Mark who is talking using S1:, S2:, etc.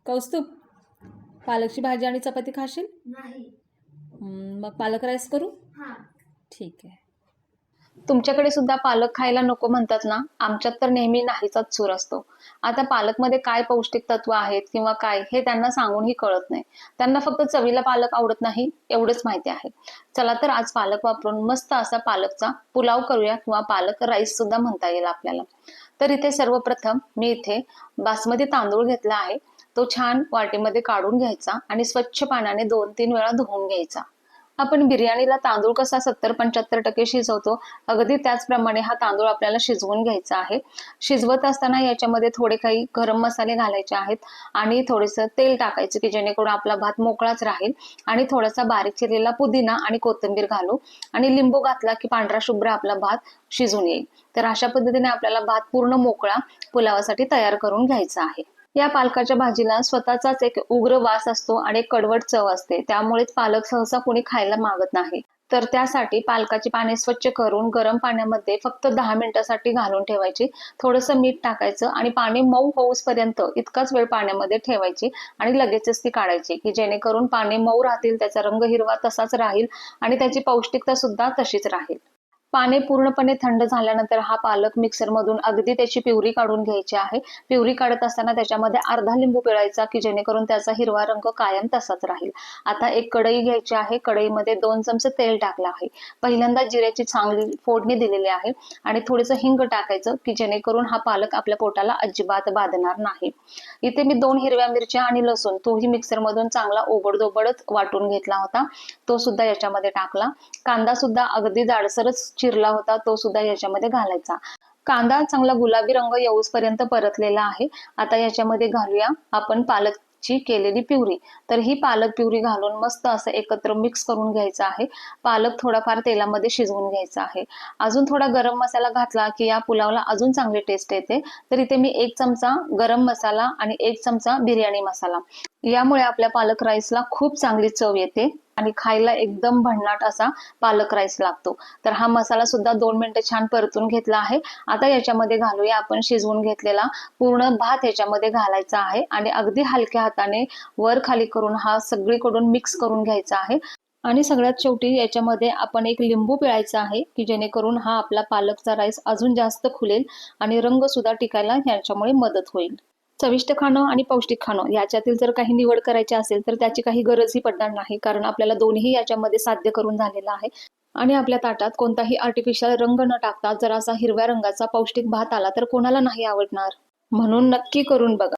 S1: कौस्तुभ, पालकची भाजी आणि चपाती खाशील?
S2: नाही.
S1: मग पालक राईस करू?
S2: हां.
S1: ठीक आहे.
S3: तुमच्याकडे सुद्धा पालक खायला नको म्हणतात ना? आमच्यात तर नेहमी नाहीचाच सूर असतो. आता पालकमध्ये काय पौष्टिक तत्व आहेत किंवा काय हे त्यांना सांगूनही कळत नाही. त्यांना फक्त चवीला पालक आवडत नाही एवढंच माहिती आहे. चला तर आज पालक वापरून मस्त असा पालकचा पुलाव करूया किंवा पालक राईस सुद्धा म्हणता येईल आपल्याला. तर इथे सर्वप्रथम मी इथे बासमती तांदूळ घेतला आहे. तो छान वाटीमध्ये काढून घ्यायचा आणि स्वच्छ पाण्याने 2-3 वेळा धुवून घ्यायचा. आपण बिर्याणीला तांदूळ कसा 70-75% शिजवतो, अगदी त्याचप्रमाणे हा तांदूळ आपल्याला शिजवून घ्यायचा आहे. शिजवत असताना याच्यामध्ये थोडे काही गरम मसाले घालायचे आहेत आणि थोडंसं तेल टाकायचं की जेणेकरून आपला भात मोकळाच राहील. आणि थोडासा बारीक चिरलेला पुदिना आणि कोथिंबीर घालू आणि लिंबू घातला की पांढरा शुभ्र आपला भात शिजून येईल. तर अशा पद्धतीने आपल्याला भात पूर्ण मोकळा पुलावासाठी तयार करून घ्यायचा आहे. या पालकाच्या भाजीला स्वतःचाच एक उग्र वास असतो आणि एक कडवट चव असते, त्यामुळेच पालक सहसा कोणी खायला मागत नाही. तर त्यासाठी पालकाची पाने स्वच्छ करून गरम पाण्यामध्ये फक्त 10 मिनिटांसाठी घालून ठेवायची. थोडंसं मीठ टाकायचं आणि पाणी मऊ होऊसपर्यंत इतकाच वेळ पाण्यामध्ये ठेवायची आणि लगेचच ती काढायची की जेणेकरून पाने मऊ राहतील, त्याचा रंग हिरवा तसाच राहील आणि त्याची पौष्टिकता सुद्धा तशीच राहील. पाने पूर्णपणे थंड झाल्यानंतर हा पालक मिक्सरमधून अगदी त्याची प्युरी काढून घ्यायची आहे. प्युरी काढत असताना त्याच्यामध्ये अर्धा लिंबू पिळायचा की जेणेकरून त्याचा हिरवा रंग कायम तसाच राहील. आता एक कढई घ्यायची आहे. कढईमध्ये 2 चमचे तेल टाकलं आहे. पहिल्यांदा जिऱ्याची चांगली फोडणी दिलेली आहे आणि थोडंसं हिंग टाकायचं की जेणेकरून हा पालक आपल्या पोटाला अजिबात बाधणार नाही. इथे मी 2 हिरव्या मिरच्या आणि लसूण तोही मिक्सरमधून चांगला ओबडधोबडच वाटून घेतला होता, तो सुद्धा याच्यामध्ये टाकला. कांदा सुद्धा अगदी जाडसरच चिरला होता, तो सुद्धा याच्यामध्ये घालायचा. कांदा चांगला गुलाबी रंग येऊसपर्यंत परतलेला आहे. आता याच्यामध्ये घालूया आपण पालकची केलेली प्युरी. तर ही पालक प्युरी घालून मस्त असं एकत्र मिक्स करून घ्यायचं आहे. पालक थोडाफार तेलामध्ये शिजवून घ्यायचा आहे. अजून थोडा गरम मसाला घातला की या पुलावला अजून चांगली टेस्ट येते. तर इथे मी 1 चमचा गरम मसाला आणि 1 चमचा बिर्याणी मसाला, यामुळे आपल्या पालक राईसला खूप चांगली चव येते आणि खायला एकदम भन्नाट असा पालक राईस लागतो. तर हा मसाला सुद्धा 2 मिनिटं छान परतून घेतला आहे. आता याच्यामध्ये घालूया आपण शिजवून घेतलेला पूर्ण भात, याच्यामध्ये घालायचा आहे आणि अगदी हलक्या हाताने वर खाली करून हा सगळीकडून मिक्स करून घ्यायचा आहे. आणि सगळ्यात शेवटी याच्यामध्ये आपण एक लिंबू पिळायचा आहे की जेणेकरून हा आपला पालकचा राईस अजून जास्त खुलेल आणि रंग सुद्धा टिकायला याच्यामुळे मदत होईल. चविष्ट खाणं आणि पौष्टिक खाणं याच्यातील जर काही निवड करायची असेल तर त्याची काही गरजही पडणार नाही, कारण आपल्याला दोन्ही याच्यामध्ये साध्य करून झालेला आहे. आणि आपल्या ताटात कोणताही आर्टिफिशियल रंग न टाकता जर असा हिरव्या रंगाचा पौष्टिक भात आला तर कोणाला नाही आवडणार. म्हणून नक्की करून बघा.